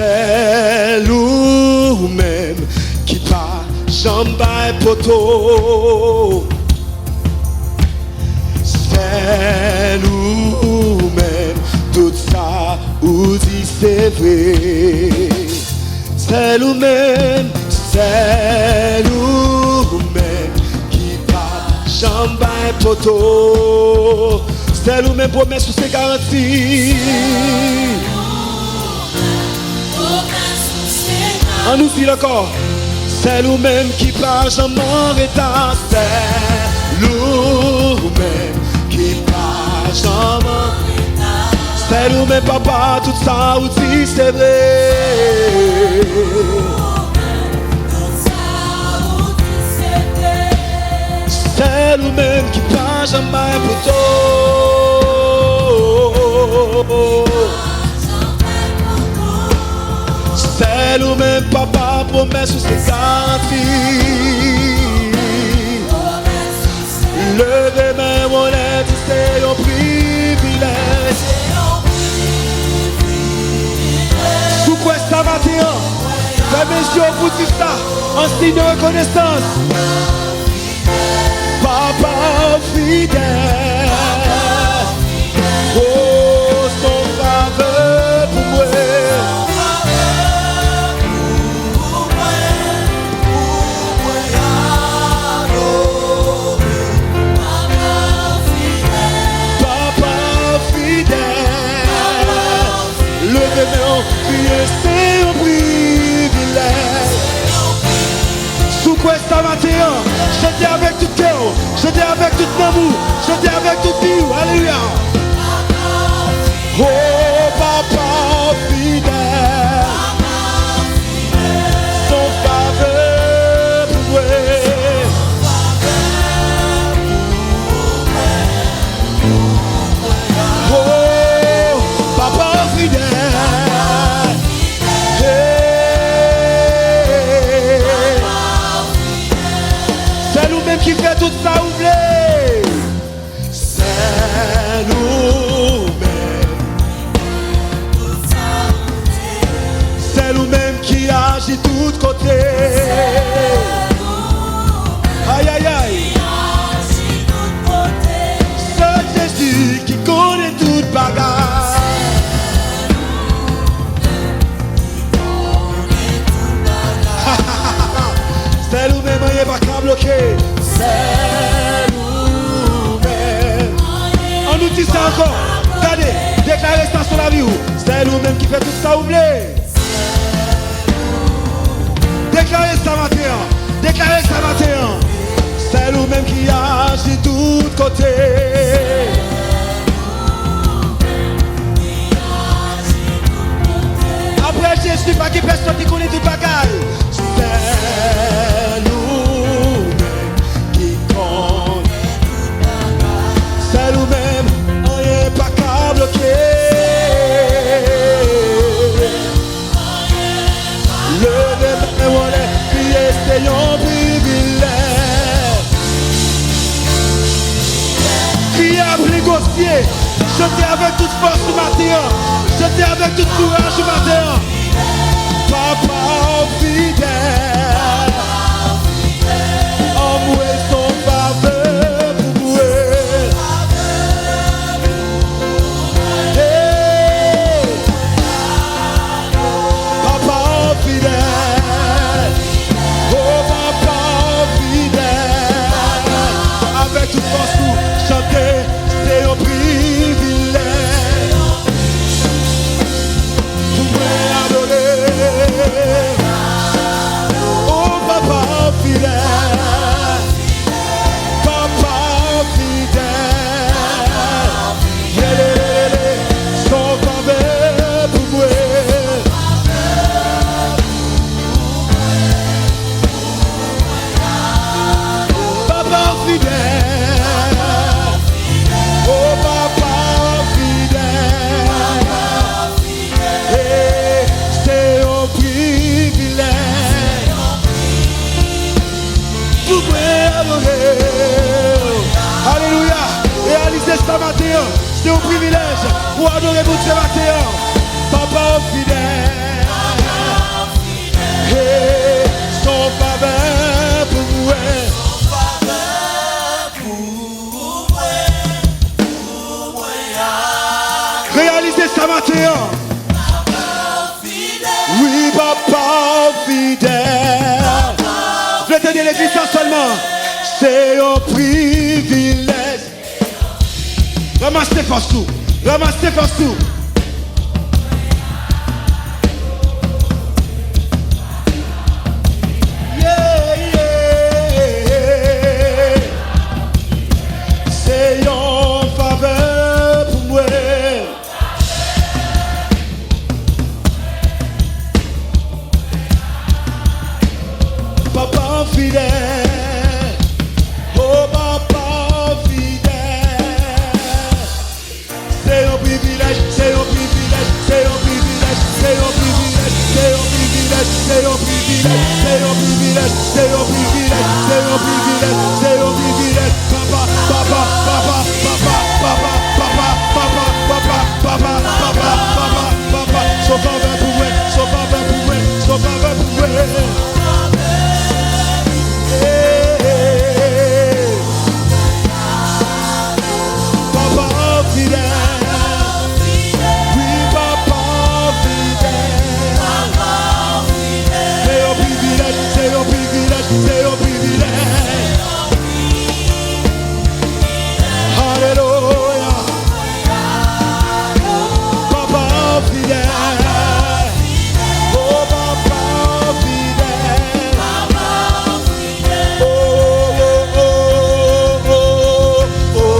c'est nous-mêmes qui pas jambes et poteau. C'est nous-mêmes, tout ça, ou dit c'est vrai. C'est nous-mêmes qui pas jambes et poteau. C'est nous-mêmes, promesse ou c'est garanti. On nous dit encore. C'est nous-mêmes qui pas jambes en retard. C'est nous-mêmes qui pas jambes en retard. C'est nous-mêmes, papa, tout ça, ou dit c'est vrai. C'est nous-mêmes qui pas jamais plutôt. C'est nous-mêmes, papa, promesse ou c'est garanti. Levez main, mon aide, c'est un privilège. Sous quoi ça va dire? Fais mes yeux pour dire ça, en signe de reconnaissance. Papa fidèle, oh, son faveur pour moi. Papa fidèle, levez-moi, priez, c'est un privilège. Sous quoi ça va dire? Je dis avec tout cœur, je dis avec tout amour, je dis avec tout vie, alléluia. Oh papa fidèle, son faveur pour moi. Oh papa fidèle, c'est nous-mêmes qui fait tout ça oublier. C'est nous-mêmes. C'est nous-mêmes qui agit de tous côtés. Aïe aïe aïe. C'est Jésus qui connaît toute bagarre. C'est nous-mêmes, il n'y a pas qu'à bloquer. C'est nous-mêmes. On nous dit ça encore. Regardez, déclarez ça sur la vie. C'est nous-mêmes qui fait tout ça oublier. Déclarez ça matin. Déclarez ça matin. C'est nous-mêmes qui agit de tous côtés. Après Jésus, pas qu'il personne qui connaît toute bagaille. C'est nous-mêmes qui connaît toute bagaille. C'est nous-mêmes, on n'est pas qu'à bloquer. Le même on est, puis c'est un privilège. Qui a négocié, je dis avec toute force du matin, je dis avec toute courage du matin. Papa fidèle, en moi son faveur pour moi. Hey. Papa fidèle, oh papa fidèle, avec toute force nous chanter, c'est un privilège. Pour moi adorer. Oh papa fidèle, papa fidèle, yélé, son faveur pour moi. Papa fidèle, oh papa fidèle, et c'est un privilège. Pour moi adorer. Alléluia. Réalisez ce matin, c'est un privilège pour adorer vous ce matin. Papa fidèle. privilège. Ramasse tes forces tout. Ramasse tes forces tout. Yeah, yeah. C'est une faveur pour moi. Papa fidèle, oh papa fidèle. C'est un privilège, c'est un privilège, c'est un privilège, c'est un privilège, c'est un privilège, c'est un privilège, c'est un privilège, c'est un privilège, c'est un privilège, c'est un privilège. Papa, papa, papa, papa, papa, papa, papa, papa, papa, papa, papa, papa. Son faveur pour moi, son faveur pour moi, son faveur pour moi. Papa fidèle, oui papa fidèle. C'est un privilège, c'est un privilège, c'est un privilège. Alléluia. Papa fidèle, oh papa fidèle. Oh, oh, oh, oh, oh,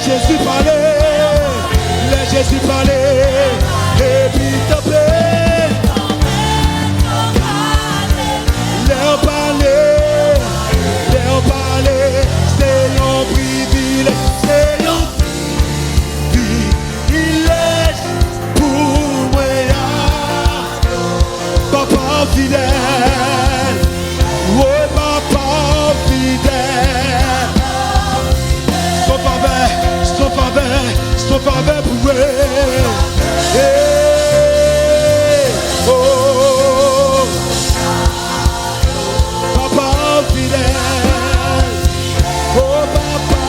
Jésus parlait, les Jésus parlait, et puis topé. Leur parler, c'est un privilège, c'est un privilège pour moi. Papa fidèle, oh papa fidèle. Son faveur pour moi. Oh, papa fidèle, oh papa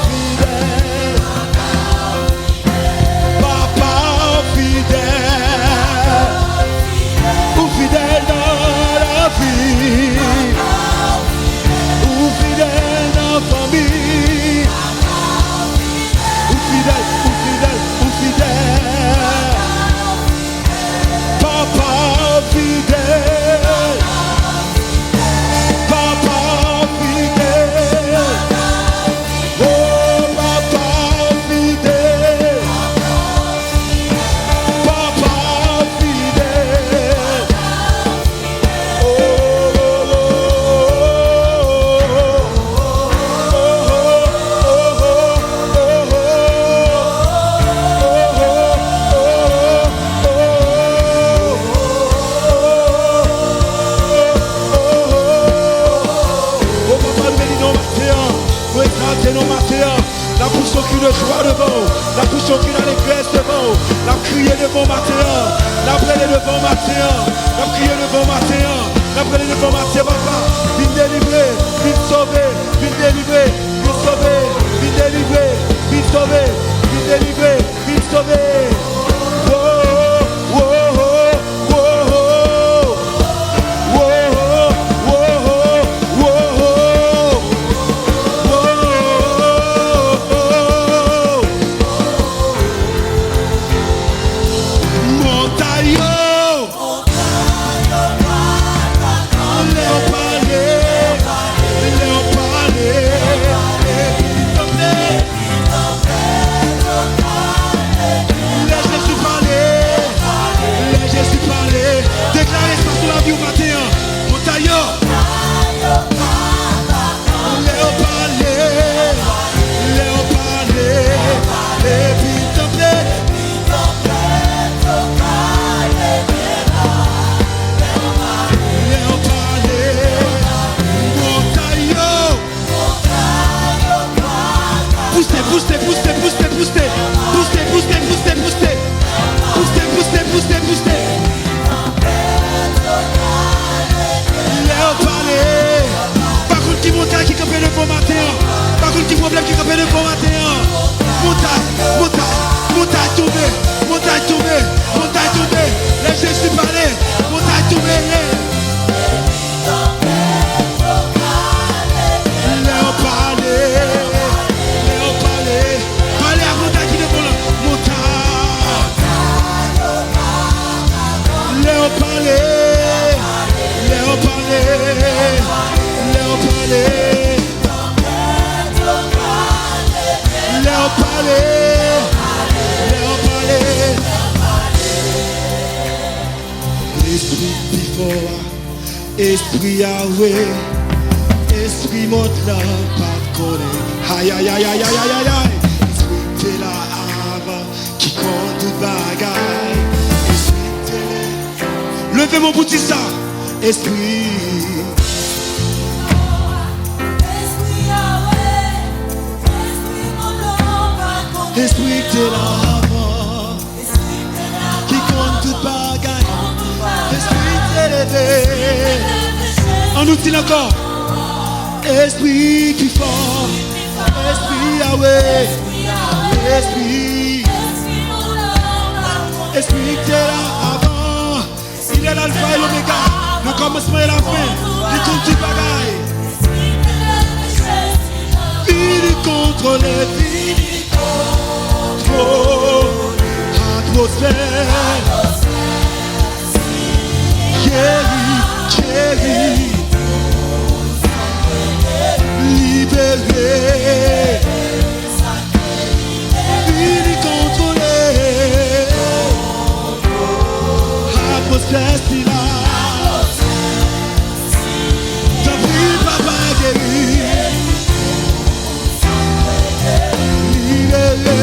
fidèle, papa fidèle, ou fidèle dans la vie, ou fidèle dans la famille. Papa fidèle, papa fidèle, oh papa fidèle, papa fidèle, oh, oh, oh, la pousse qui le joie devant, la pousse qui l'allégresse devant, la crier devant matin, la plaie devant matin, la crier devant matin. Après les informations, papa, vite délivrer, vite sauver, vite délivrer, vite sauver, vite délivrer, vite sauver, vite délivrer, vite sauver. Oh, oh, oh, oh, oh, oh, oh, oh, oh, Montaillot. Par contre, qui problème qui campait le bon matin. Montagne tombée. Les Jésus parlé, montagne tombée. Léon parlé. Parlez à montagne qui est bon là. Montagne. Léon parlé. Esprit before, esprit Yahweh, esprit monte là, pas connaît. Aïe aïe aïe aïe aïe aïe aïe. Esprit t'es là avant, qui compte tout bagaille. Esprit t'es là. Levez mon bouti ça, esprit. Esprit t'es là avant, qui compte tout bagaille. Esprit t'es levé. On nous dit encore. Esprit qui fort, esprit Yahweh, esprit t'es là avant. Il est l'alpha et l'oméga, le commencement et la fin. Il compte tout bagaille. Fini contre les vies. Atmosphère, guéri, libéré, fini contrôlé, atmosphère si là, t'as pris papa guéri, libéré.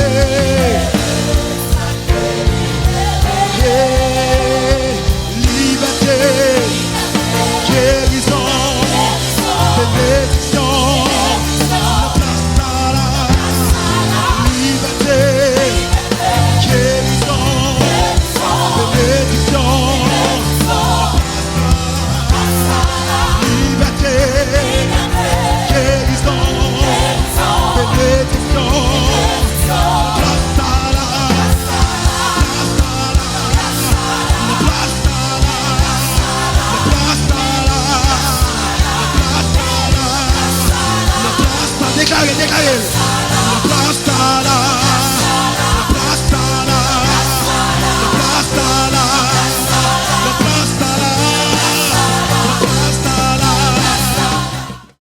Déclarez.